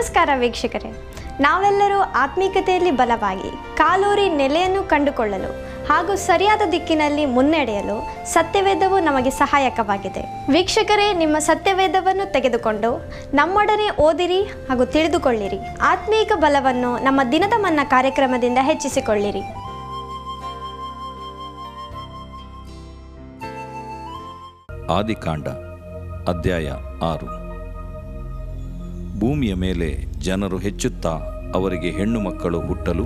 ನಮಸ್ಕಾರ ವೀಕ್ಷಕರೇ, ನಾವೆಲ್ಲರೂ ಆತ್ಮೀಕತೆಯಲ್ಲಿ ಬಲವಾಗಿ ಕಾಲೂರಿ ನೆಲೆಯನ್ನು ಕಂಡುಕೊಳ್ಳಲು ಹಾಗೂ ಸರಿಯಾದ ದಿಕ್ಕಿನಲ್ಲಿ ಮುನ್ನಡೆಯಲು ಸತ್ಯವೇದವು ನಮಗೆ ಸಹಾಯಕವಾಗಿದೆ. ವೀಕ್ಷಕರೇ, ನಿಮ್ಮ ಸತ್ಯವೇದವನ್ನು ತೆಗೆದುಕೊಂಡು ನಮ್ಮೊಡನೆ ಓದಿರಿ ಹಾಗೂ ತಿಳಿದುಕೊಳ್ಳಿರಿ. ಆತ್ಮೀಕ ಬಲವನ್ನು ನಮ್ಮ ದಿನದ ಮನ್ನಾ ಕಾರ್ಯಕ್ರಮದಿಂದ ಹೆಚ್ಚಿಸಿಕೊಳ್ಳಿರಿ. ಆದಿಕಾಂಡ ಅಧ್ಯಾಯ 6. ಭೂಮಿಯ ಮೇಲೆ ಜನರು ಹೆಚ್ಚುತ್ತಾ ಅವರಿಗೆ ಹೆಣ್ಣು ಮಕ್ಕಳು ಹುಟ್ಟಲು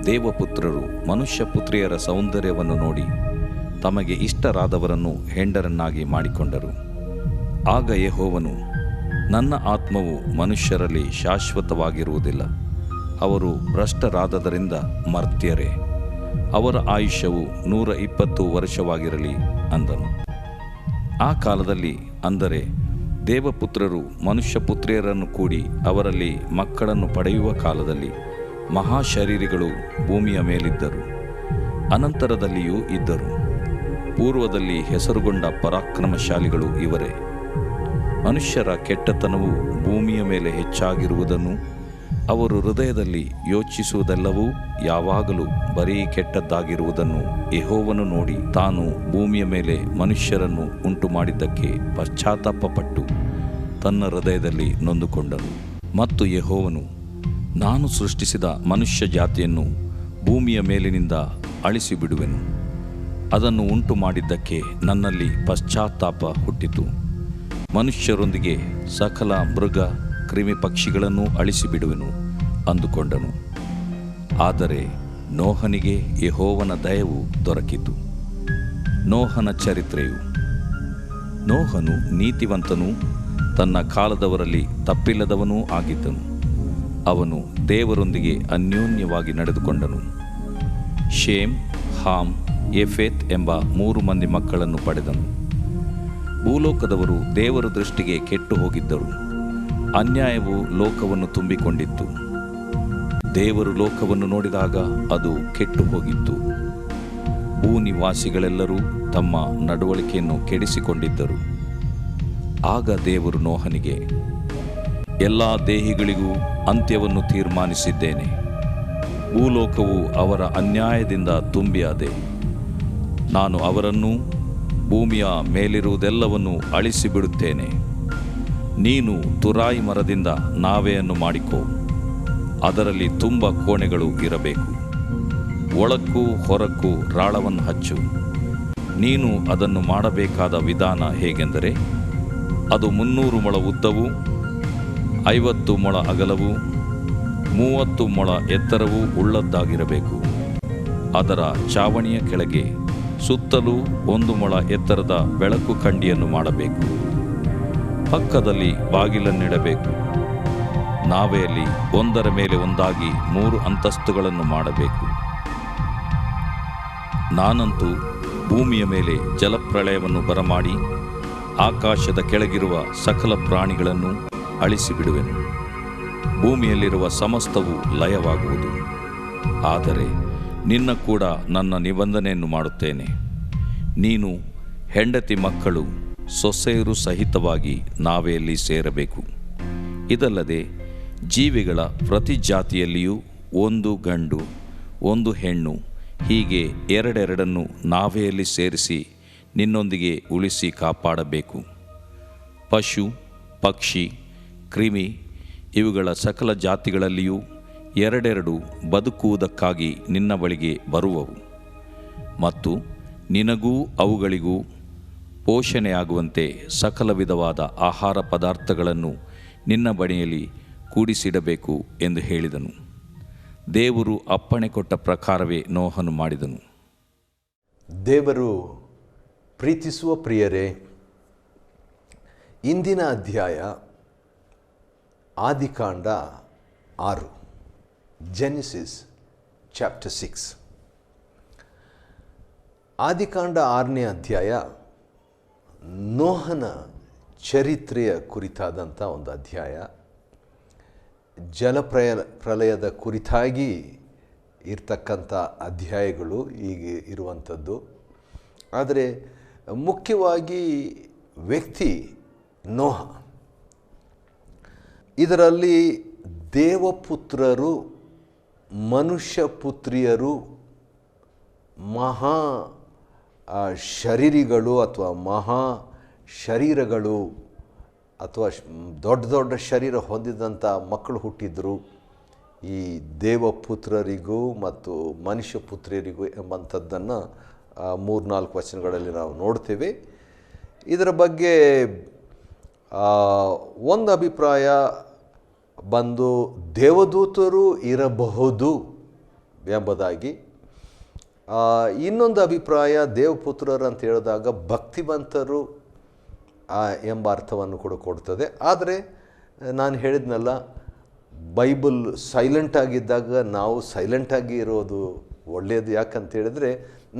ದೇವಪುತ್ರರು ಮನುಷ್ಯ ಪುತ್ರಿಯರ ಸೌಂದರ್ಯವನ್ನು ನೋಡಿ ತಮಗೆ ಇಷ್ಟರಾದವರನ್ನು ಹೆಂಡರನ್ನಾಗಿ ಮಾಡಿಕೊಂಡರು. ಆಗ ಯೆಹೋವನು, ನನ್ನ ಆತ್ಮವು ಮನುಷ್ಯರಲ್ಲಿ ಶಾಶ್ವತವಾಗಿರುವುದಿಲ್ಲ, ಅವರು ಭ್ರಷ್ಟರಾದದರಿಂದ ಮರ್ತ್ಯರೇ, ಅವರ ಆಯುಷ್ಯವು 120 ವರ್ಷವಾಗಿರಲಿ ಅಂದನು. ಆ ಕಾಲದಲ್ಲಿ, ಅಂದರೆ ದೇವಪುತ್ರರು ಮನುಷ್ಯ ಪುತ್ರಿಯರನ್ನು ಕೂಡಿ ಅವರಲ್ಲಿ ಮಕ್ಕಳನ್ನು ಪಡೆಯುವ ಕಾಲದಲ್ಲಿ, ಮಹಾಶರೀರಿಗಳು ಭೂಮಿಯ ಮೇಲಿದ್ದರು, ಅನಂತರದಲ್ಲಿಯೂ ಇದ್ದರು. ಪೂರ್ವದಲ್ಲಿ ಹೆಸರುಗೊಂಡ ಪರಾಕ್ರಮಶಾಲಿಗಳು ಇವರೇ. ಮನುಷ್ಯರ ಕೆಟ್ಟತನವು ಭೂಮಿಯ ಮೇಲೆ ಹೆಚ್ಚಾಗಿರುವುದನ್ನು, ಅವರು ಹೃದಯದಲ್ಲಿ ಯೋಚಿಸುವುದೆಲ್ಲವೂ ಯಾವಾಗಲೂ ಬರೀ ಕೆಟ್ಟದ್ದಾಗಿರುವುದನ್ನು ಯೆಹೋವನು ನೋಡಿ ತಾನು ಭೂಮಿಯ ಮೇಲೆ ಮನುಷ್ಯರನ್ನು ಉಂಟು ಮಾಡಿದ್ದಕ್ಕೆ ಪಶ್ಚಾತ್ತಾಪಪಟ್ಟು ತನ್ನ ಹೃದಯದಲ್ಲಿ ನೊಂದುಕೊಂಡನು. ಮತ್ತು ಯೆಹೋವನು, ನಾನು ಸೃಷ್ಟಿಸಿದ ಮನುಷ್ಯ ಜಾತಿಯನ್ನು ಭೂಮಿಯ ಮೇಲಿನಿಂದ ಅಳಿಸಿಬಿಡುವೆನು. ಅದನ್ನು ಉಂಟು ಮಾಡಿದ್ದಕ್ಕೆ ನನ್ನಲ್ಲಿ ಪಶ್ಚಾತ್ತಾಪ ಹುಟ್ಟಿತು. ಮನುಷ್ಯರೊಂದಿಗೆ ಸಕಲ ಮೃಗ ಕ್ರಿಮಿ ಪಕ್ಷಿಗಳನ್ನು ಅಳಿಸಿಬಿಡುವೆನು ಅಂದುಕೊಂಡನು. ಆದರೆ ನೋಹನಿಗೆ ಯೆಹೋವನ ದಯವು ದೊರಕಿತು. ನೋಹನ ಚರಿತ್ರೆಯು. ನೋಹನು ನೀತಿವಂತನೂ ತನ್ನ ಕಾಲದವರಲ್ಲಿ ತಪ್ಪಿಲ್ಲದವನೂ ಆಗಿದ್ದನು. ಅವನು ದೇವರೊಂದಿಗೆ ಅನ್ಯೋನ್ಯವಾಗಿ ನಡೆದುಕೊಂಡನು. ಶೇಮ್, ಹಾಮ್, ಯೆಫೆತ್ ಎಂಬ 3 ಮಂದಿ ಮಕ್ಕಳನ್ನು ಪಡೆದನು. ಭೂಲೋಕದವರು ದೇವರ ದೃಷ್ಟಿಗೆ ಕೆಟ್ಟು ಹೋಗಿದ್ದರು. ಅನ್ಯಾಯವು ಲೋಕವನ್ನು ತುಂಬಿಕೊಂಡಿತ್ತು. ದೇವರು ಲೋಕವನ್ನು ನೋಡಿದಾಗ ಅದು ಕೆಟ್ಟು ಹೋಗಿತ್ತು. ಭೂನಿವಾಸಿಗಳೆಲ್ಲರೂ ತಮ್ಮ ನಡವಳಿಕೆಯನ್ನು ಕೆಡಿಸಿಕೊಂಡಿದ್ದರು. ಆಗ ದೇವರು ನೋಹನಿಗೆ, ಎಲ್ಲ ದೇಹಿಗಳಿಗೂ ಅಂತ್ಯವನ್ನು ತೀರ್ಮಾನಿಸಿದ್ದೇನೆ. ಭೂಲೋಕವು ಅವರ ಅನ್ಯಾಯದಿಂದ ತುಂಬಿಯಾದೆ. ನಾನು ಅವರನ್ನೂ ಭೂಮಿಯ ಮೇಲಿರುವುದೆಲ್ಲವನ್ನು ಅಳಿಸಿಬಿಡುತ್ತೇನೆ. ನೀನು ತುರಾಯಿ ಮರದಿಂದ ನಾವೆಯನ್ನು ಮಾಡಿಕೋ. ಅದರಲ್ಲಿ ತುಂಬ ಕೋಣೆಗಳು ಇರಬೇಕು. ಒಳಕ್ಕೂ ಹೊರಕ್ಕೂ ರಾಳವನ್ನು ಹಚ್ಚು. ನೀನು ಅದನ್ನು ಮಾಡಬೇಕಾದ ವಿಧಾನ ಹೇಗೆಂದರೆ, ಅದು 300 ಮೊಳ ಉದ್ದವೂ 50 ಮೊಳ ಅಗಲವೂ 30 ಮೊಳ ಎತ್ತರವೂ ಉಳ್ಳದ್ದಾಗಿರಬೇಕು. ಅದರ ಚಾವಣಿಯ ಕೆಳಗೆ ಸುತ್ತಲೂ 1 ಮೊಳ ಎತ್ತರದ ಬೆಳಕು ಕಂಡಿಯನ್ನು ಮಾಡಬೇಕು. ಪಕ್ಕದಲ್ಲಿ ಬಾಗಿಲನ್ನಿಡಬೇಕು. ನಾವೆಯಲ್ಲಿ ಒಂದರ ಮೇಲೆ ಒಂದಾಗಿ 3 ಅಂತಸ್ತುಗಳನ್ನು ಮಾಡಬೇಕು. ನಾನಂತೂ ಭೂಮಿಯ ಮೇಲೆ ಜಲಪ್ರಳಯವನ್ನು ಬರಮಾಡಿ ಆಕಾಶದ ಕೆಳಗಿರುವ ಸಕಲ ಪ್ರಾಣಿಗಳನ್ನು ಅಳಿಸಿಬಿಡುವೆನು. ಭೂಮಿಯಲ್ಲಿರುವ ಸಮಸ್ತವು ಲಯವಾಗುವುದು. ಆದರೆ ನಿನ್ನ ಕೂಡ ನನ್ನ ನಿಬಂಧನೆಯನ್ನು ಮಾಡುತ್ತೇನೆ. ನೀನು, ಹೆಂಡತಿ ಮಕ್ಕಳು, ಸೊಸೆಯರು ಸಹಿತವಾಗಿ ನಾವೆಯಲ್ಲಿ ಸೇರಬೇಕು. ಇದಲ್ಲದೆ ಜೀವಿಗಳ ಪ್ರತಿ ಜಾತಿಯಲ್ಲಿಯೂ 1 ಗಂಡು 1 ಹೆಣ್ಣು, ಹೀಗೆ 2 ನಾವೆಯಲ್ಲಿ ಸೇರಿಸಿ ನಿನ್ನೊಂದಿಗೆ ಉಳಿಸಿ ಕಾಪಾಡಬೇಕು. ಪಶು, ಪಕ್ಷಿ, ಕ್ರಿಮಿ ಇವುಗಳ ಸಕಲ ಜಾತಿಗಳಲ್ಲಿಯೂ 2 ಬದುಕುವುದಕ್ಕಾಗಿ ನಿನ್ನ ಬಳಿಗೆ ಬರುವವು. ಮತ್ತು ನಿನಗೂ ಅವುಗಳಿಗೂ ಪೋಷಣೆಯಾಗುವಂತೆ ಸಕಲ ವಿಧವಾದ ಆಹಾರ ಪದಾರ್ಥಗಳನ್ನು ನಿನ್ನ ಬಳಿಯಲ್ಲಿ ಕೂಡಿಸಿಡಬೇಕು ಎಂದು ಹೇಳಿದನು. ದೇವರು ಅಪ್ಪಣೆ ಕೊಟ್ಟ ಪ್ರಕಾರವೇ ನೋಹನು ಮಾಡಿದನು. ದೇವರು ಪ್ರೀತಿಸುವ ಪ್ರಿಯರೇ, ಇಂದಿನ ಅಧ್ಯಾಯ ಆದಿಕಾಂಡ 6, ಜೆನೆಸಿಸ್ ಚಾಪ್ಟರ್ 6. ಆದಿಕಾಂಡ 6ನೇ ಅಧ್ಯಾಯ ನೋಹನ ಚರಿತ್ರೆಯ ಕುರಿತಾದಂಥ ಒಂದು ಅಧ್ಯಾಯ. ಪ್ರಳಯದ ಕುರಿತಾಗಿ ಇರ್ತಕ್ಕಂಥ ಅಧ್ಯಾಯಗಳು ಈಗ ಇರುವಂಥದ್ದು. ಆದರೆ ಮುಖ್ಯವಾಗಿ ವ್ಯಕ್ತಿ ನೋಹ. ಇದರಲ್ಲಿ ದೇವಪುತ್ರರು, ಮನುಷ್ಯ ಪುತ್ರಿಯರು, ಮಹಾ ಶರೀರಿಗಳು ಅಥವಾ ಮಹಾ ಶರೀರಗಳು ಅಥವಾ ದೊಡ್ಡ ದೊಡ್ಡ ಶರೀರ ಹೊಂದಿದಂಥ ಮಕ್ಕಳು ಹುಟ್ಟಿದ್ರು ಈ ದೇವಪುತ್ರರಿಗೂ ಮತ್ತು ಮನುಷ್ಯ ಪುತ್ರಿಯರಿಗೂ ಎಂಬಂಥದ್ದನ್ನು 3-4 ವಚನಗಳಲ್ಲಿ ನಾವು ನೋಡ್ತೇವೆ. ಇದರ ಬಗ್ಗೆ ಒಂದು ಅಭಿಪ್ರಾಯ ಬಂದು ದೇವದೂತರು ಇರಬಹುದು ಎಂಬುದಾಗಿ, ಇನ್ನೊಂದು ಅಭಿಪ್ರಾಯ ದೇವಪುತ್ರರು ಅಂತ ಹೇಳಿದಾಗ ಭಕ್ತಿವಂತರು ಎಂಬ ಅರ್ಥವನ್ನು ಕೂಡ ಕೊಡ್ತದೆ. ಆದರೆ ನಾನು ಹೇಳಿದ್ನಲ್ಲ, ಬೈಬಲ್ ಸೈಲೆಂಟಾಗಿದ್ದಾಗ ನಾವು ಸೈಲೆಂಟಾಗಿ ಇರೋದು ಒಳ್ಳೆಯದು. ಯಾಕಂತ ಹೇಳಿದ್ರೆ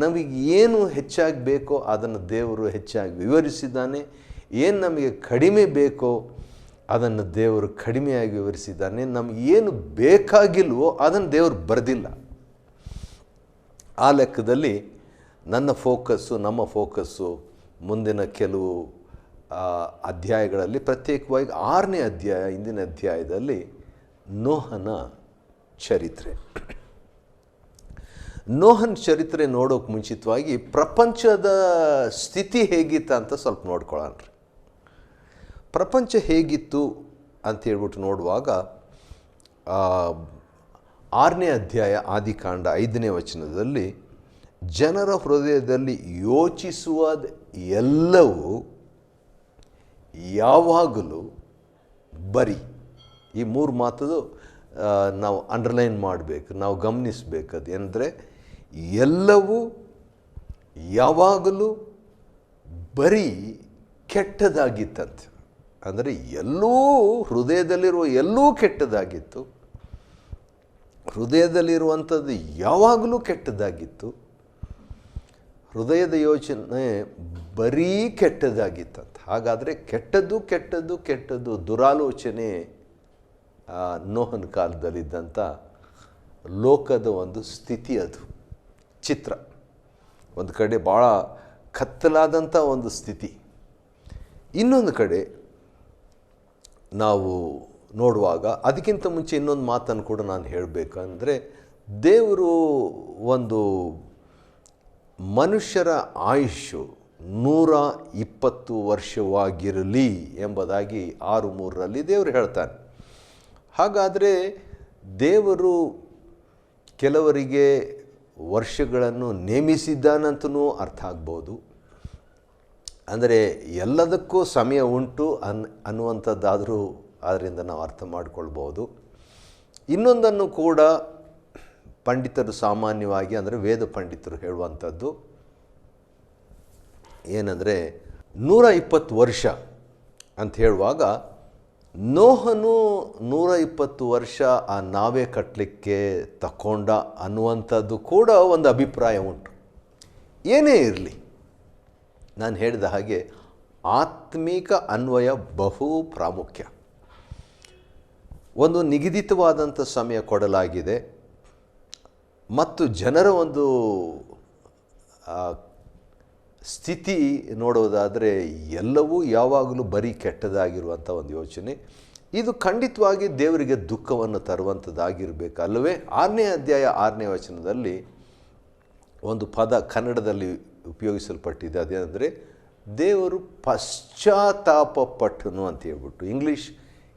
ನಮಗೆ ಏನು ಹೆಚ್ಚಾಗಿ ಬೇಕೋ ಅದನ್ನು ದೇವರು ಹೆಚ್ಚಾಗಿ ವಿವರಿಸಿದ್ದಾನೆ, ಏನು ನಮಗೆ ಕಡಿಮೆ ಬೇಕೋ ಅದನ್ನು ದೇವರು ಕಡಿಮೆಯಾಗಿ ವಿವರಿಸಿದ್ದಾನೆ, ನಮಗೆ ಏನು ಬೇಕಾಗಿಲ್ವೋ ಅದನ್ನು ದೇವರು ಬರೆದಿಲ್ಲ. ಆ ಲೆಕ್ಕದಲ್ಲಿ ನಮ್ಮ ಫೋಕಸ್ಸು ಮುಂದಿನ ಕೆಲವು ಅಧ್ಯಾಯಗಳಲ್ಲಿ, ಪ್ರತ್ಯೇಕವಾಗಿ 6ನೇ ಅಧ್ಯಾಯ, ಇಂದಿನ ಅಧ್ಯಾಯದಲ್ಲಿ ನೋಹನ ಚರಿತ್ರೆ. ನೋಹನ ಚರಿತ್ರೆ ನೋಡೋಕೆ ಮುಂಚಿತವಾಗಿ ಪ್ರಪಂಚದ ಸ್ಥಿತಿ ಹೇಗಿತ್ತು ಅಂತ ಸ್ವಲ್ಪ ನೋಡ್ಕೊಳ್ಳೋಣ. ಪ್ರಪಂಚ ಹೇಗಿತ್ತು ಅಂತ ಹೇಳ್ಬಿಟ್ಟು ನೋಡುವಾಗ 6ನೇ ಅಧ್ಯಾಯ ಆದಿಕಾಂಡ 5ನೇ ವಚನದಲ್ಲಿ ಜನರ ಹೃದಯದಲ್ಲಿ ಯೋಚಿಸುವ ಎಲ್ಲವೂ ಯಾವಾಗಲೂ ಬರಿ. ಈ 3 ಮಾತು ನಾವು ಅಂಡರ್ಲೈನ್ ಮಾಡಬೇಕು, ನಾವು ಗಮನಿಸಬೇಕದು. ಏನಂದರೆ ಎಲ್ಲವೂ ಯಾವಾಗಲೂ ಬರೀ ಕೆಟ್ಟದಾಗಿತ್ತಂತೆ. ಅಂದರೆ ಎಲ್ಲೂ ಹೃದಯದಲ್ಲಿರುವ ಎಲ್ಲೂ ಕೆಟ್ಟದಾಗಿತ್ತು, ಹೃದಯದಲ್ಲಿರುವಂಥದ್ದು ಯಾವಾಗಲೂ ಕೆಟ್ಟದಾಗಿತ್ತು, ಹೃದಯದ ಯೋಚನೆ ಬರೀ ಕೆಟ್ಟದಾಗಿತ್ತಂತ. ಹಾಗಾದರೆ ಕೆಟ್ಟದ್ದು ದುರಾಲೋಚನೆ ನೋಹನ ಕಾಲದಲ್ಲಿದ್ದಂಥ ಲೋಕದ ಒಂದು ಸ್ಥಿತಿ, ಅದು ಚಿತ್ರ. ಒಂದು ಕಡೆ ಭಾಳ ಕತ್ತಲಾದಂಥ ಒಂದು ಸ್ಥಿತಿ, ಇನ್ನೊಂದು ಕಡೆ ನಾವು ನೋಡುವಾಗ ಅದಕ್ಕಿಂತ ಮುಂಚೆ ಇನ್ನೊಂದು ಮಾತನ್ನು ಕೂಡ ನಾನು ಹೇಳಬೇಕಂದ್ರೆ, ದೇವರು ಒಂದು ಮನುಷ್ಯರ ಆಯುಷ್ಯು 120 ವರ್ಷವಾಗಿರಲಿ ಎಂಬುದಾಗಿ 6:3 ದೇವರು ಹೇಳ್ತಾನೆ. ಹಾಗಾದರೆ ದೇವರು ಕೆಲವರಿಗೆ ವರ್ಷಗಳನ್ನು ನೇಮಿಸಿದ್ದಾನಂತನೂ ಅರ್ಥ ಆಗ್ಬೋದು. ಅಂದರೆ ಎಲ್ಲದಕ್ಕೂ ಸಮಯ ಉಂಟು ಅನ್ನುವಂಥದ್ದಾದರೂ ಅದರಿಂದ ನಾವು ಅರ್ಥ ಮಾಡಿಕೊಳ್ಬೋದು. ಇನ್ನೊಂದನ್ನು ಕೂಡ ಪಂಡಿತರು ಸಾಮಾನ್ಯವಾಗಿ, ಅಂದರೆ ವೇದ ಪಂಡಿತರು ಹೇಳುವಂಥದ್ದು ಏನಂದರೆ 120 ವರ್ಷ ಅಂತ ಹೇಳುವಾಗ, ನೋಹನು 120 ವರ್ಷ ಆ ನಾವೇ ಕಟ್ಟಲಿಕ್ಕೆ ತಗೊಂಡ ಅನ್ನುವಂಥದ್ದು ಕೂಡ ಒಂದು ಅಭಿಪ್ರಾಯ ಉಂಟು. ಏನೇ ಇರಲಿ, ನಾನು ಹೇಳಿದ ಹಾಗೆ ಆತ್ಮಿಕ ಅನ್ವಯ ಬಹು ಪ್ರಾಮುಖ್ಯ. ಒಂದು ನಿಗದಿತವಾದಂಥ ಸಮಯ ಕೊಡಲಾಗಿದೆ ಮತ್ತು ಜನರ ಒಂದು ಸ್ಥಿತಿ ನೋಡೋದಾದರೆ ಎಲ್ಲವೂ ಯಾವಾಗಲೂ ಬರೀ ಕೆಟ್ಟದಾಗಿರುವಂಥ ಒಂದು ಯೋಚನೆ. ಇದು ಖಂಡಿತವಾಗಿ ದೇವರಿಗೆ ದುಃಖವನ್ನು ತರುವಂಥದ್ದಾಗಿರಬೇಕು ಅಲ್ಲವೇ? 6ನೇ ಅಧ್ಯಾಯ 6ನೇ ವಚನದಲ್ಲಿ ಒಂದು ಪದ ಕನ್ನಡದಲ್ಲಿ ಉಪಯೋಗಿಸಲ್ಪಟ್ಟಿದೆ. ಅದೇನೆಂದರೆ ದೇವರು ಪಶ್ಚಾತ್ತಾಪ ಪಟ್ಟನು ಅಂತ ಹೇಳ್ಬಿಟ್ಟು. ಇಂಗ್ಲೀಷ್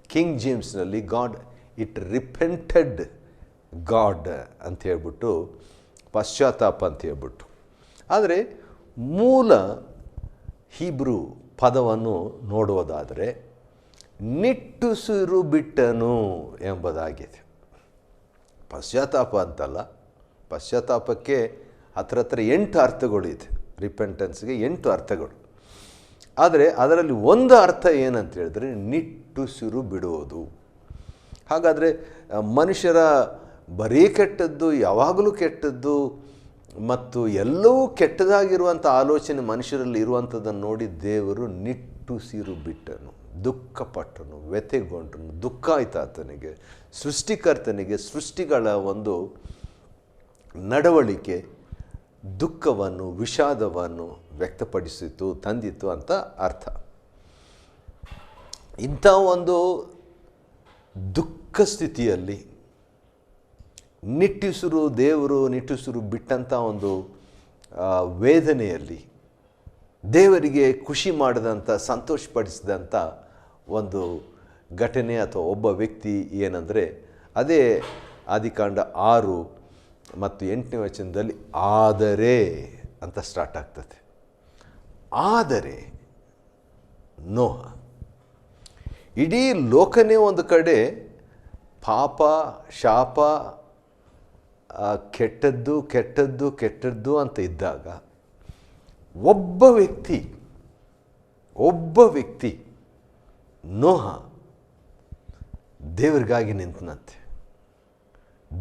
ಕಿಂಗ್ ಜೇಮ್ಸ್ನಲ್ಲಿ ಗಾಡ್ ಇಟ್ ರಿಪೆಂಟೆಡ್ ಗಾಡ್ ಅಂತ ಹೇಳ್ಬಿಟ್ಟು ಪಶ್ಚಾತ್ತಾಪ ಅಂತ ಹೇಳ್ಬಿಟ್ಟು. ಆದರೆ ಮೂಲ ಹೀಬ್ರೂ ಪದವನ್ನು ನೋಡುವುದಾದರೆ ನಿಟ್ಟುಸಿರು ಬಿಟ್ಟನು ಎಂಬುದಾಗಿದೆ. ಪಶ್ಚಾತ್ತಾಪ ಅಂತಲ್ಲ, ಪಶ್ಚಾತ್ತಾಪಕ್ಕೆ ಹತ್ರ 8 ಅರ್ಥಗಳಿದೆ. ರಿಪೆಂಟೆನ್ಸ್ಗೆ 8 ಅರ್ಥಗಳು. ಆದರೆ ಅದರಲ್ಲಿ ಒಂದು ಅರ್ಥ ಏನಂತ ಹೇಳಿದ್ರೆ ನಿಟ್ಟುಸಿರು ಬಿಡುವುದು. ಹಾಗಾದರೆ ಮನುಷ್ಯರ ಬರೀ ಕೆಟ್ಟದ್ದು, ಯಾವಾಗಲೂ ಕೆಟ್ಟದ್ದು ಮತ್ತು ಎಲ್ಲವೂ ಕೆಟ್ಟದಾಗಿರುವಂಥ ಆಲೋಚನೆ ಮನುಷ್ಯರಲ್ಲಿ ಇರುವಂಥದ್ದನ್ನು ನೋಡಿ ದೇವರು ನಿಟ್ಟುಸಿರು ಬಿಟ್ಟನು, ದುಃಖಪಟ್ಟನು, ವ್ಯಥೆಗೊಂಡನು. ದುಃಖ ಆಯಿತು ಆತನಿಗೆ, ಸೃಷ್ಟಿಕರ್ತನಿಗೆ. ಸೃಷ್ಟಿಗಳ ಒಂದು ನಡವಳಿಕೆ ದುಃಖವನ್ನು, ವಿಷಾದವನ್ನು ವ್ಯಕ್ತಪಡಿಸಿತು, ತಂದಿತು ಅಂತ ಅರ್ಥ. ಇಂಥ ಒಂದು ದುಃಖ ಸ್ಥಿತಿಯಲ್ಲಿ ದೇವರು ನಿಟ್ಟುಸಿರು ಬಿಟ್ಟಂಥ ಒಂದು ವೇದನೆಯಲ್ಲಿ ದೇವರಿಗೆ ಖುಷಿ ಮಾಡಿದಂಥ ಸಂತೋಷಪಡಿಸಿದಂಥ ಒಂದು ಘಟನೆ ಅಥವಾ ಒಬ್ಬ ವ್ಯಕ್ತಿ ಏನಂದರೆ ಅದೇ ಆದಿಕಾಂಡ 6 ಮತ್ತು 8ನೇ ವಚನದಲ್ಲಿ ಆದರೆ ಅಂತ ಸ್ಟಾರ್ಟ್ ಆಗ್ತದೆ. ಆದರೆ ನೋಹ, ಇಡೀ ಲೋಕನೇ ಒಂದು ಕಡೆ ಪಾಪ, ಶಾಪ, ಕೆಟ್ಟದ್ದು ಕೆಟ್ಟದ್ದು ಕೆಟ್ಟದ್ದು ಅಂತ ಇದ್ದಾಗ ಒಬ್ಬ ವ್ಯಕ್ತಿ ನೋಹ ದೇವರಿಗಾಗಿ ನಿಂತನಂತೆ,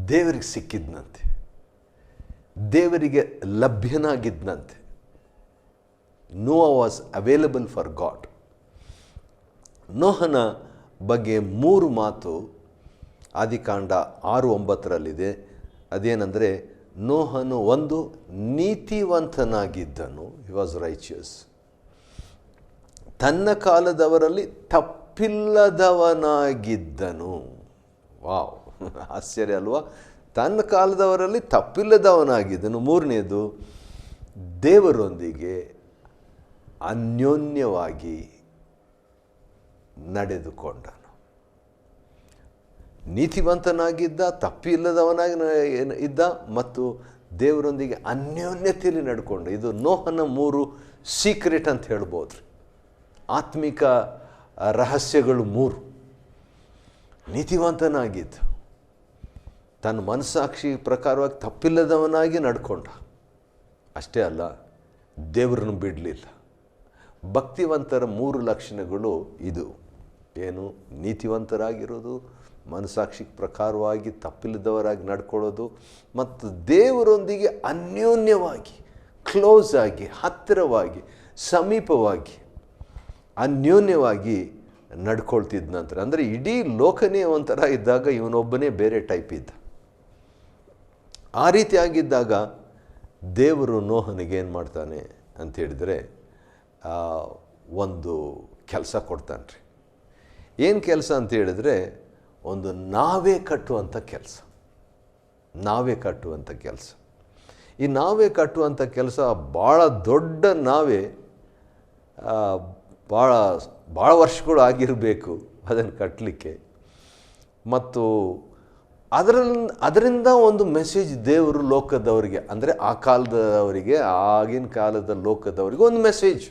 ದೇವರಿಗೆ ಸಿಕ್ಕಿದ್ನಂತೆ, ದೇವರಿಗೆ ಲಭ್ಯನಾಗಿದ್ದಂತೆ. ನೋಹ ವಾಸ್ ಅವೈಲಬಲ್ ಫಾರ್ ಗಾಡ್. ನೋಹನ ಬಗ್ಗೆ 3 ಮಾತು ಆದಿಕಾಂಡ 6:9 ಅದೇನೆಂದರೆ, ನೋಹನು ಒಂದು ನೀತಿವಂತನಾಗಿದ್ದನು, ಹಿ ವಾಸ್ ರೈಚಿಯಸ್. ತನ್ನ ಕಾಲದವರಲ್ಲಿ ತಪ್ಪಿಲ್ಲದವನಾಗಿದ್ದನು. ವಾವ್, ಆಶ್ಚರ್ಯ ಅಲ್ವಾ? ತನ್ನ ಕಾಲದವರಲ್ಲಿ ತಪ್ಪಿಲ್ಲದವನಾಗಿದ್ದನು. 3ನೇದು, ದೇವರೊಂದಿಗೆ ಅನ್ಯೋನ್ಯವಾಗಿ ನಡೆದುಕೊಂಡನು. ನೀತಿವಂತನಾಗಿದ್ದ, ತಪ್ಪಿಲ್ಲದವನಾಗಿ ಇದ್ದ ಮತ್ತು ದೇವರೊಂದಿಗೆ ಅನ್ಯೋನ್ಯತೆಯಲ್ಲಿ ನಡ್ಕೊಂಡು. ಇದು ನೋಹನ 3 ಸೀಕ್ರೆಟ್ ಅಂತ ಹೇಳ್ಬೋದು ರೀ. ಆತ್ಮಿಕ ರಹಸ್ಯಗಳು 3. ನೀತಿವಂತನಾಗಿದ್ದ, ತನ್ನ ಮನಸ್ಸಾಕ್ಷಿ ಪ್ರಕಾರವಾಗಿ ತಪ್ಪಿಲ್ಲದವನಾಗಿ ನಡ್ಕೊಂಡ. ಅಷ್ಟೇ ಅಲ್ಲ, ದೇವರನ್ನು ಬಿಡಲಿಲ್ಲ. ಭಕ್ತಿವಂತರ 3 ಲಕ್ಷಣಗಳು ಇದು. ಏನು? ನೀತಿವಂತರಾಗಿರೋದು, ಮನಸ್ಸಾಕ್ಷಿ ಪ್ರಕಾರವಾಗಿ ತಪ್ಪಿಲ್ಲದವರಾಗಿ ನಡ್ಕೊಳ್ಳೋದು ಮತ್ತು ದೇವರೊಂದಿಗೆ ಅನ್ಯೋನ್ಯವಾಗಿ, ಕ್ಲೋಸ್ ಆಗಿ, ಹತ್ತಿರವಾಗಿ, ಸಮೀಪವಾಗಿ, ಅನ್ಯೋನ್ಯವಾಗಿ ನಡ್ಕೊಳ್ತಿದ್ದ ನಂತರ, ಅಂದರೆ ಇಡೀ ಲೋಕನೇ ಒಂಥರ ಇದ್ದಾಗ ಇವನೊಬ್ಬನೇ ಬೇರೆ ಟೈಪ್ ಇದ್ದ. ಆ ರೀತಿಯಾಗಿದ್ದಾಗ ದೇವರು ನೋಹನಿಗೆ ಏನು ಮಾಡ್ತಾನೆ ಅಂತ ಹೇಳಿದರೆ, ಒಂದು ಕೆಲಸ ಕೊಡ್ತಾನೆ ರೀ. ಏನು ಕೆಲಸ ಅಂತ ಹೇಳಿದರೆ, ಒಂದು ನಾವೇ ಕಟ್ಟುವಂಥ ಕೆಲಸ. ಈ ನಾವೇ ಕಟ್ಟುವಂಥ ಕೆಲಸ ಭಾಳ ದೊಡ್ಡ ನಾವೇ, ಭಾಳ ವರ್ಷಗಳು ಆಗಿರಬೇಕು ಅದನ್ನು ಕಟ್ಟಲಿಕ್ಕೆ. ಮತ್ತು ಅದರಿಂದ ಒಂದು ಮೆಸೇಜ್ ದೇವರು ಲೋಕದವರಿಗೆ, ಅಂದರೆ ಆ ಕಾಲದವರಿಗೆ, ಆಗಿನ ಕಾಲದ ಲೋಕದವರಿಗೆ ಒಂದು ಮೆಸೇಜ್.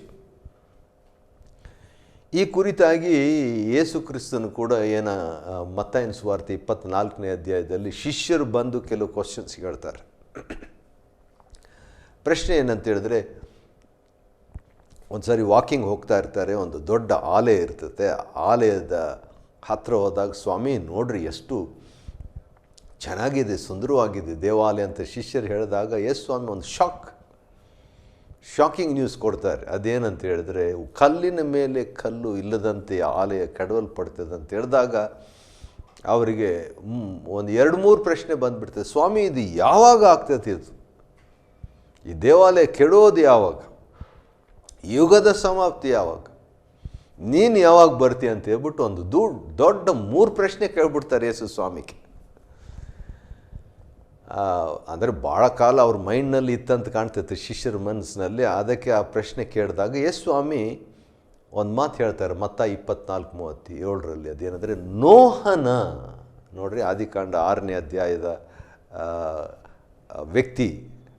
ಈ ಕುರಿತಾಗಿ ಯೇಸು ಕ್ರಿಸ್ತನು ಕೂಡ ಮತ್ತಾಯನ ಸುವಾರ್ತೆ 24ನೇ ಅಧ್ಯಾಯದಲ್ಲಿ ಶಿಷ್ಯರು ಬಂದು ಕೆಲವು ಕ್ವಶನ್ಸ್ ಹೇಳ್ತಾರೆ. ಪ್ರಶ್ನೆ ಏನಂತ ಹೇಳಿದ್ರೆ, ಒಂದು ಸಾರಿ ವಾಕಿಂಗ್ ಹೋಗ್ತಾ ಇರ್ತಾರೆ, ಒಂದು ದೊಡ್ಡ ಆಲಯ ಇರ್ತದೆ. ಆಲಯದ ಹತ್ತಿರ ಹೋದಾಗ, ಸ್ವಾಮಿ ನೋಡ್ರಿ ಎಷ್ಟು ಚೆನ್ನಾಗಿದೆ, ಸುಂದರವಾಗಿದೆ ದೇವಾಲಯ ಅಂತ ಶಿಷ್ಯರು ಹೇಳಿದಾಗ, ಎಸ್ ಸ್ವಾಮಿ ಒಂದು ಶಾಕಿಂಗ್ ನ್ಯೂಸ್ ಕೊಡ್ತಾರೆ. ಅದೇನಂತ ಹೇಳಿದ್ರೆ, ಕಲ್ಲಿನ ಮೇಲೆ ಕಲ್ಲು ಇಲ್ಲದಂತೆ ಆಲಯ ಕೆಡವಲ್ಪಡ್ತದೆ ಅಂತ ಹೇಳಿದಾಗ ಅವರಿಗೆ ಒಂದು 2-3 ಪ್ರಶ್ನೆ ಬಂದುಬಿಡ್ತದೆ. ಸ್ವಾಮಿ, ಇದು ಯಾವಾಗ ಆಗ್ತದೆ? ಈ ದೇವಾಲಯ ಕೆಡೋದು ಯಾವಾಗ? ಯುಗದ ಸಮಾಪ್ತಿ ಯಾವಾಗ? ನೀನು ಯಾವಾಗ ಬರ್ತೀಯ ಅಂತ ಹೇಳ್ಬಿಟ್ಟು ಒಂದು ದೊಡ್ಡ 3 ಪ್ರಶ್ನೆ ಕೇಳ್ಬಿಡ್ತಾರೆ ಯೇಸು ಸ್ವಾಮಿಗೆ. ಅಂದರೆ ಭಾಳ ಕಾಲ ಅವ್ರ ಮೈಂಡ್ನಲ್ಲಿ ಇತ್ತಂತ ಕಾಣ್ತೈತೆ ಶಿಷ್ಯರ ಮನಸ್ಸಿನಲ್ಲಿ. ಅದಕ್ಕೆ ಆ ಪ್ರಶ್ನೆ ಕೇಳಿದಾಗ ಯೇಸು ಸ್ವಾಮಿ ಒಂದು ಮಾತು ಹೇಳ್ತಾರೆ, ಮತ್ತಾಯ 24:37 ಅದೇನೆಂದರೆ, ನೋಹನ, ನೋಡ್ರಿ ಆದಿಕಾಂಡ 6ನೇ ಅಧ್ಯಾಯದ ವ್ಯಕ್ತಿ,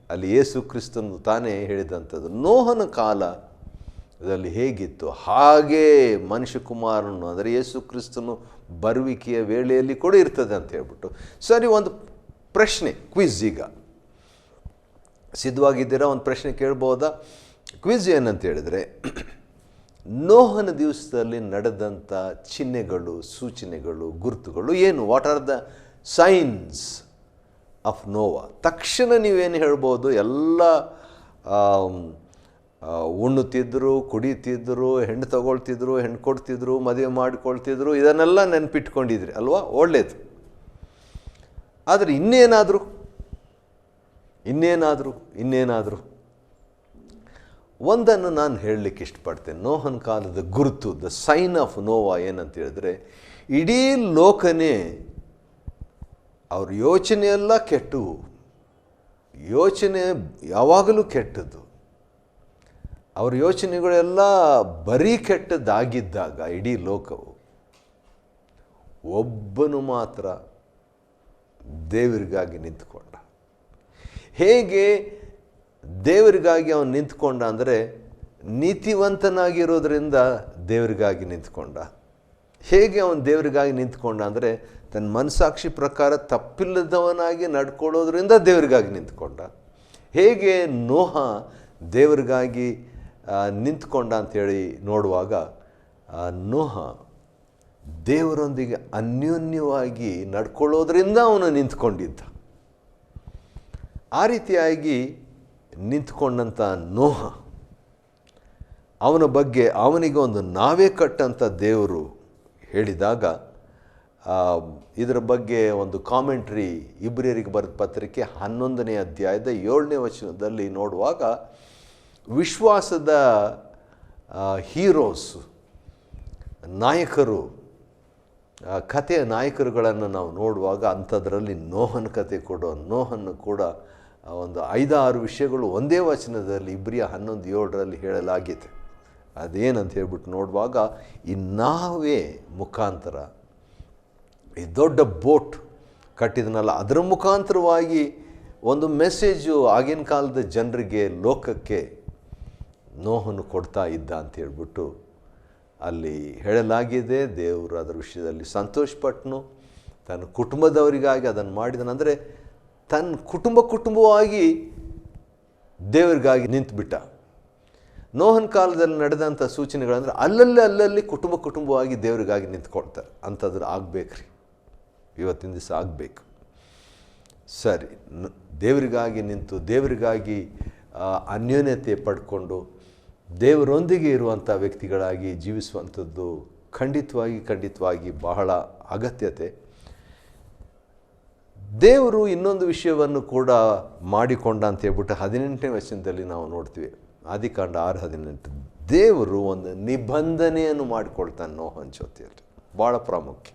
ಅಲ್ಲಿ ಯೇಸು ಕ್ರಿಸ್ತನು ತಾನೇ ಹೇಳಿದಂಥದ್ದು. ನೋಹನ ಕಾಲದಲ್ಲಿ ಹೇಗಿತ್ತು ಹಾಗೇ ಮನುಷ್ಯಕುಮಾರನು, ಅಂದರೆ ಯೇಸು ಕ್ರಿಸ್ತನು ಬರುವಿಕೆಯ ವೇಳೆಯಲ್ಲಿ ಕೂಡ ಇರ್ತದೆ ಅಂತ ಹೇಳ್ಬಿಟ್ಟು. ಸರಿ, ಒಂದು ಪ್ರಶ್ನೆ, ಕ್ವಿಜ್. ಈಗ ಸಿದ್ಧವಾಗಿದ್ದೀರಾ? ಒಂದು ಪ್ರಶ್ನೆ ಕೇಳ್ಬೋದಾ? ಕ್ವಿಜ್ ಏನಂತ ಹೇಳಿದರೆ, ನೋಹನ ದಿವಸದಲ್ಲಿ ನಡೆದಂಥ ಚಿಹ್ನೆಗಳು, ಸೂಚನೆಗಳು, ಗುರುತುಗಳು ಏನು? What are the signs of Noah? ತಕ್ಷಣ ನೀವೇನು ಹೇಳ್ಬೋದು? ಎಲ್ಲ ಉಣ್ಣುತ್ತಿದ್ದರು, ಕುಡಿಯುತ್ತಿದ್ದರು, ಹೆಣ್ಣು ತಗೊಳ್ತಿದ್ರು, ಹೆಣ್ಣು ಕೊಡ್ತಿದ್ರು, ಮದುವೆ ಮಾಡಿಕೊಳ್ತಿದ್ರು, ಇದನ್ನೆಲ್ಲ ನೆನಪಿಟ್ಕೊಂಡಿದ್ರಿ ಅಲ್ವಾ? ಒಳ್ಳೆಯದು. ಆದರೆ ಇನ್ನೇನಾದರೂ ಒಂದನ್ನು ನಾನು ಹೇಳಲಿಕ್ಕೆ ಇಷ್ಟಪಡ್ತೇನೆ. ನೋಹನ ಕಾಲದ ಗುರುತು, ದ ಸೈನ್ ಆಫ್ ನೋವಾ ಏನಂತ ಹೇಳಿದ್ರೆ, ಇಡೀ ಲೋಕನೇ ಅವ್ರ ಯೋಚನೆಯೆಲ್ಲ ಕೆಟ್ಟವು. ಯೋಚನೆ ಯಾವಾಗಲೂ ಕೆಟ್ಟದ್ದು. ಅವ್ರ ಯೋಚನೆಗಳೆಲ್ಲ ಬರೀ ಕೆಟ್ಟದ್ದಾಗಿದ್ದಾಗ ಇಡೀ ಲೋಕವು, ಒಬ್ಬನು ಮಾತ್ರ ದೇವರಿಗಾಗಿ ನಿಂತುಕೊಂಡ. ಹೇಗೆ ದೇವರಿಗಾಗಿ ಅವನು ನಿಂತ್ಕೊಂಡ ಅಂದರೆ, ನೀತಿವಂತನಾಗಿರೋದ್ರಿಂದ ದೇವರಿಗಾಗಿ ನಿಂತ್ಕೊಂಡ. ಹೇಗೆ ಅವನು ದೇವರಿಗಾಗಿ ನಿಂತ್ಕೊಂಡ ಅಂದರೆ, ತನ್ನ ಮನಸ್ಸಾಕ್ಷಿ ಪ್ರಕಾರ ತಪ್ಪಿಲ್ಲದವನಾಗಿ ನಡ್ಕೊಳ್ಳೋದ್ರಿಂದ ದೇವರಿಗಾಗಿ ನಿಂತ್ಕೊಂಡ. ಹೇಗೆ ನೋಹ ದೇವರಿಗಾಗಿ ನಿಂತ್ಕೊಂಡ ಅಂಥೇಳಿ ನೋಡುವಾಗ, ನೋಹ ದೇವರೊಂದಿಗೆ ಅನ್ಯೋನ್ಯವಾಗಿ ನಡ್ಕೊಳ್ಳೋದ್ರಿಂದ ಅವನು ನಿಂತ್ಕೊಂಡಿದ್ದ. ಆ ರೀತಿಯಾಗಿ ನಿಂತ್ಕೊಂಡಂಥ ನೋಹ, ಅವನ ಬಗ್ಗೆ ಅವನಿಗೆ ಒಂದು ನಾವೇ ಕಟ್ಟಂಥ ದೇವರು ಹೇಳಿದಾಗ, ಇದರ ಬಗ್ಗೆ ಒಂದು ಕಾಮೆಂಟ್ರಿ ಇಬ್ರಿಯರಿಗೆ ಬರೆದ ಪತ್ರಿಕೆ 11ನೇ ಅಧ್ಯಾಯದ 7ನೇ ವಚನದಲ್ಲಿ ನೋಡುವಾಗ, ವಿಶ್ವಾಸದ ಹೀರೋಸ್, ನಾಯಕರು, ಕಥೆಯ ನಾಯಕರುಗಳನ್ನು ನಾವು ನೋಡುವಾಗ ಅಂಥದ್ರಲ್ಲಿ ನೋಹನ ಕಥೆ ನೋಹನ್ನು ಕೂಡ ಒಂದು 5-6 ವಿಷಯಗಳು ಒಂದೇ ವಚನದಲ್ಲಿ ಇಬ್ರಿಯ 11:7 ಹೇಳಲಾಗಿದೆ. ಅದೇನಂತ ಹೇಳ್ಬಿಟ್ಟು ನೋಡುವಾಗ, ಈ ನಾವೇ ಮುಖಾಂತರ ಈ ದೊಡ್ಡ ಬೋಟ್ ಕಟ್ಟಿದನಲ್ಲ, ಅದರ ಮುಖಾಂತರವಾಗಿ ಒಂದು ಮೆಸೇಜು ಆಗಿನ ಕಾಲದ ಜನರಿಗೆ, ಲೋಕಕ್ಕೆ ನೋಹನು ಕೊಡ್ತಾ ಇದ್ದ ಅಂತ ಹೇಳ್ಬಿಟ್ಟು ಅಲ್ಲಿ ಹೇಳಲಾಗಿದೆ. ದೇವರು ಅದರ ವಿಷಯದಲ್ಲಿ ಸಂತೋಷಪಟ್ಟನು. ತನ್ನ ಕುಟುಂಬದವರಿಗಾಗಿ ಅದನ್ನು ಮಾಡಿದನಂದರೆ, ತನ್ನ ಕುಟುಂಬವಾಗಿ ದೇವರಿಗಾಗಿ ನಿಂತುಬಿಟ್ಟ. ನೋಹನ ಕಾಲದಲ್ಲಿ ನಡೆದಂಥ ಸೂಚನೆಗಳಂದರೆ, ಅಲ್ಲಲ್ಲಿ ಕುಟುಂಬವಾಗಿ ದೇವರಿಗಾಗಿ ನಿಂತ್ಕೊಳ್ತಾರೆ. ಅಂಥದ್ರ ಆಗಬೇಕ್ರಿ, ಇವತ್ತಿನ ದಿವಸ ಆಗಬೇಕು. ಸರಿ, ದೇವರಿಗಾಗಿ ನಿಂತು ದೇವರಿಗಾಗಿ ಅನ್ಯೋನ್ಯತೆ ಪಡ್ಕೊಂಡು ದೇವರೊಂದಿಗೆ ಇರುವಂಥ ವ್ಯಕ್ತಿಗಳಾಗಿ ಜೀವಿಸುವಂಥದ್ದು ಖಂಡಿತವಾಗಿ ಬಹಳ ಅಗತ್ಯತೆ. ದೇವರು ಇನ್ನೊಂದು ವಿಷಯವನ್ನು ಕೂಡ ಮಾಡಿಕೊಂಡ ಅಂತ ಹೇಳ್ಬಿಟ್ಟು 18ನೇ ವಚನದಲ್ಲಿ ನಾವು ನೋಡ್ತೀವಿ. ಆದಿಕಾಂಡ 6:18. ದೇವರು ಒಂದು ನಿಬಂಧನೆಯನ್ನು ಮಾಡಿಕೊಳ್ತಾನೆ ನೋಹನ ಜೊತೆಯಲ್ಲಿ. ಭಾಳ ಪ್ರಾಮುಖ್ಯ.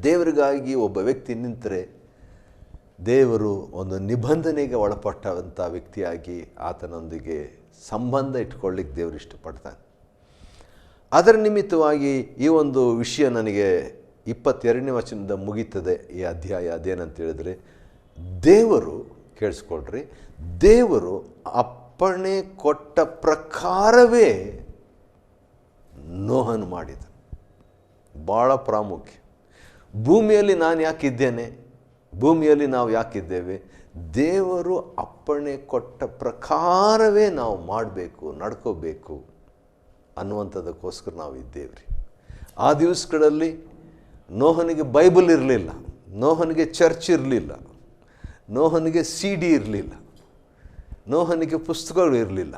ದೇವರಿಗಾಗಿ ಒಬ್ಬ ವ್ಯಕ್ತಿ ನಿಂತರೆ ದೇವರು ಒಂದು ನಿಬಂಧನೆಗೆ ಒಳಪಟ್ಟಂಥ ವ್ಯಕ್ತಿಯಾಗಿ ಆತನೊಂದಿಗೆ ಸಂಬಂಧ ಇಟ್ಕೊಳ್ಳಿಕ್ಕೆ ದೇವರು ಇಷ್ಟಪಡ್ತಾನೆ. ಅದರ ನಿಮಿತ್ತವಾಗಿ ಈ ಒಂದು ವಿಷಯ ನನಗೆ 22ನೇ ವಚನದಿಂದ ಮುಗೀತದೆ ಈ ಅಧ್ಯಾಯ. ಅದೇನಂತ ಹೇಳಿದ್ರೆ, ದೇವರು, ಕೇಳಿಸ್ಕೊಳ್ರಿ, ದೇವರು ಅಪ್ಪಣೆ ಕೊಟ್ಟ ಪ್ರಕಾರವೇ ನೋಹನ ಮಾಡಿದ. ಭಾಳ ಪ್ರಾಮುಖ್ಯ. ಭೂಮಿಯಲ್ಲಿ ನಾನು ಯಾಕಿದ್ದೇನೆ, ಭೂಮಿಯಲ್ಲಿ ನಾವು ಯಾಕಿದ್ದೇವೆ, ದೇವರು ಅಪ್ಪಣೆ ಕೊಟ್ಟ ಪ್ರಕಾರವೇ ನಾವು ಮಾಡಬೇಕು, ನಡ್ಕೋಬೇಕು ಅನ್ನುವಂಥದ್ದಕ್ಕೋಸ್ಕರ ನಾವು ಇದ್ದೇವ್ರಿ. ಆ ದಿವಸಗಳಲ್ಲಿ ನೋಹನಿಗೆ ಬೈಬಲ್ ಇರಲಿಲ್ಲ, ನೋಹನಿಗೆ ಚರ್ಚ್ ಇರಲಿಲ್ಲ, ನೋಹನಿಗೆ CD ಇರಲಿಲ್ಲ, ನೋಹನಿಗೆ ಪುಸ್ತಕಗಳು ಇರಲಿಲ್ಲ.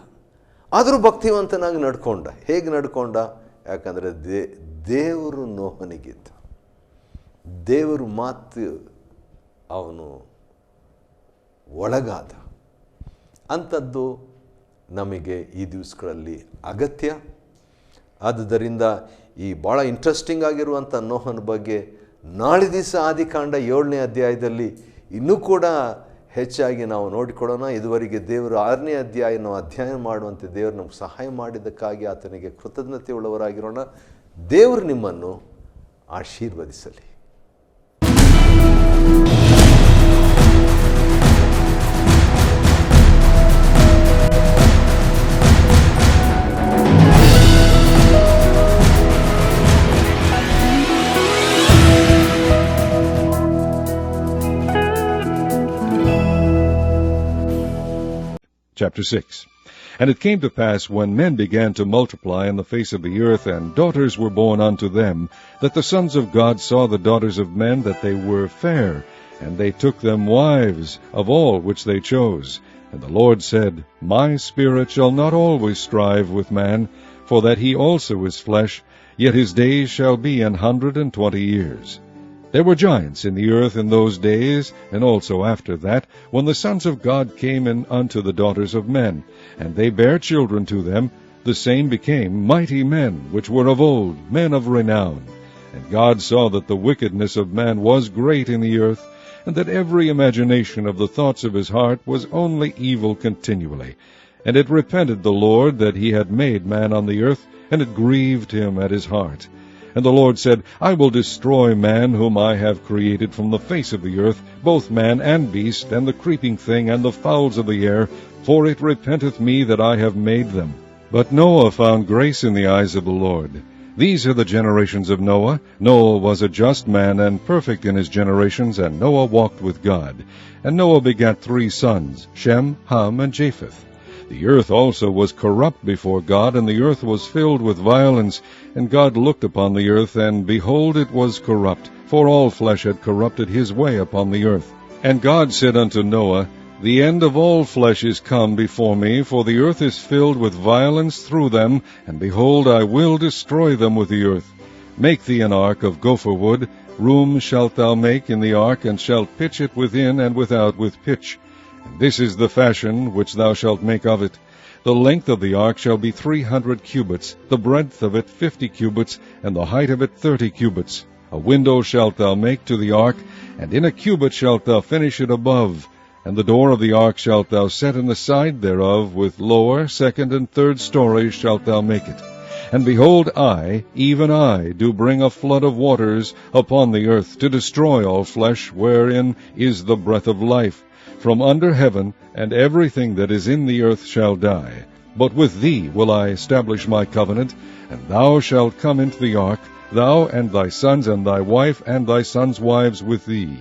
ಆದರೂ ಭಕ್ತಿವಂತನಾಗಿ ನಡ್ಕೊಂಡ. ಹೇಗೆ ನಡ್ಕೊಂಡ? ಯಾಕಂದರೆ ದೇವರು ನೋಹನಿಗಿದ್ದ. ದೇವರು ಮಾತು ಅವನು ಒಳಗಾದ. ಅಂಥದ್ದು ನಮಗೆ ಈ ದಿವಸಗಳಲ್ಲಿ ಅಗತ್ಯ. ಆದುದರಿಂದ ಈ ಭಾಳ ಇಂಟ್ರೆಸ್ಟಿಂಗ್ ಆಗಿರುವಂಥ ನೋಹನ ಬಗ್ಗೆ ನಾಳೆ ದಿವಸ ಆದಿಕಾಂಡ 7ನೇ ಅಧ್ಯಾಯದಲ್ಲಿ ಇನ್ನೂ ಕೂಡ ಹೆಚ್ಚಾಗಿ ನಾವು ನೋಡಿಕೊಳ್ಳೋಣ. ಇದುವರೆಗೆ ದೇವರು 6ನೇ ಅಧ್ಯಾಯ ನಾವು ಅಧ್ಯಯನ ಮಾಡುವಂತೆ ದೇವರು ನಮ್ಗೆ ಸಹಾಯ ಮಾಡಿದ್ದಕ್ಕಾಗಿ ಆತನಿಗೆ ಕೃತಜ್ಞತೆ ಉಳ್ಳವರಾಗಿರೋಣ. ದೇವರು ನಿಮ್ಮನ್ನು ಆಶೀರ್ವದಿಸಲಿ. Chapter 6. And it came to pass, when men began to multiply in the face of the earth, and daughters were born unto them, that the sons of God saw the daughters of men, that they were fair, and they took them wives of all which they chose. And the Lord said, My spirit shall not always strive with man, for that he also is flesh, yet his days shall be 120 years. There were giants in the earth in those days, and also after that, when the sons of God came in unto the daughters of men, and they bare children to them, the same became mighty men, which were of old, men of renown. And God saw that the wickedness of man was great in the earth, and that every imagination of the thoughts of his heart was only evil continually. And it repented the Lord that he had made man on the earth, and it grieved him at his heart. And the Lord said, I will destroy man whom I have created from the face of the earth, both man and beast, and the creeping thing, and the fowls of the air, for it repenteth me that I have made them. But Noah found grace in the eyes of the Lord. These are the generations of Noah. Noah was a just man and perfect in his generations, and Noah walked with God. And Noah begat 3 sons, Shem, Ham, and Japheth. The earth also was corrupt before God, and the earth was filled with violence. And God looked upon the earth, and behold, it was corrupt, for all flesh had corrupted his way upon the earth. And God said unto Noah, The end of all flesh is come before me, for the earth is filled with violence through them, and behold, I will destroy them with the earth. Make thee an ark of gopher wood. Room shalt thou make in the ark, and shalt pitch it within and without with pitch. And this is the fashion which thou shalt make of it. The length of the ark shall be 300 cubits, the breadth of it 50 cubits, and the height of it 30 cubits. A window shalt thou make to the ark, and in a cubit shalt thou finish it above. And the door of the ark shalt thou set in the side thereof, with lower, second, and third stories shalt thou make it. And behold, I, even I, do bring a flood of waters upon the earth, to destroy all flesh, wherein is the breath of life, from under heaven, and everything that is in the earth shall die. But with thee will I establish my covenant, and thou shalt come into the ark, thou and thy sons and thy wife and thy sons' wives with thee.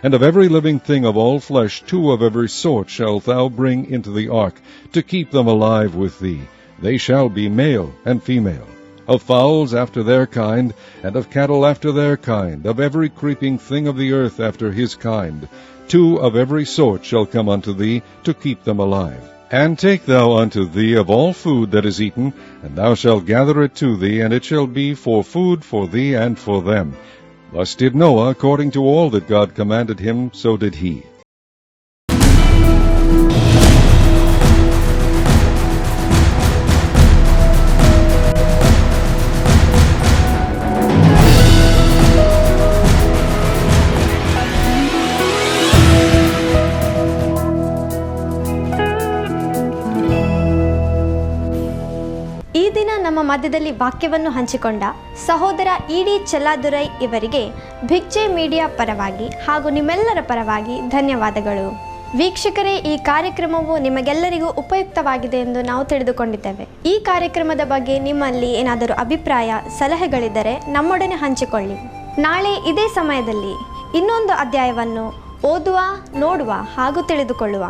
And of every living thing of all flesh 2 of every sort shalt thou bring into the ark, to keep them alive with thee. They shall be male and female. Of fowls after their kind, and of cattle after their kind, of every creeping thing of the earth after his kind. 2 of every sort shall come unto thee, to keep them alive. And take thou unto thee of all food that is eaten, and thou shalt gather it to thee, and it shall be for food for thee and for them. Thus did Noah, according to all that God commanded him, so did he. ಈ ದಿನ ನಮ್ಮ ಮಧ್ಯದಲ್ಲಿ ವಾಕ್ಯವನ್ನು ಹಂಚಿಕೊಂಡ ಸಹೋದರ ಇಡಿ ಚೆಲ್ಲಾದುರೈ ಇವರಿಗೆ ಭಿಕ್ಷೆ media ಪರವಾಗಿ ಹಾಗೂ ನಿಮ್ಮೆಲ್ಲರ ಪರವಾಗಿ ಧನ್ಯವಾದಗಳು. ವೀಕ್ಷಕರೇ, ಈ ಕಾರ್ಯಕ್ರಮವು ನಿಮಗೆಲ್ಲರಿಗೂ ಉಪಯುಕ್ತವಾಗಿದೆ ಎಂದು ನಾವು ತಿಳಿದುಕೊಂಡಿದ್ದೇವೆ. ಈ ಕಾರ್ಯಕ್ರಮದ ಬಗ್ಗೆ ನಿಮ್ಮಲ್ಲಿ ಏನಾದರೂ ಅಭಿಪ್ರಾಯ, ಸಲಹೆಗಳಿದ್ದರೆ ನಮ್ಮೊಡನೆ ಹಂಚಿಕೊಳ್ಳಿ. ನಾಳೆ ಇದೇ ಸಮಯದಲ್ಲಿ ಇನ್ನೊಂದು ಅಧ್ಯಾಯವನ್ನು ಓದುವ, ನೋಡುವ ಹಾಗೂ ತಿಳಿದುಕೊಳ್ಳುವ.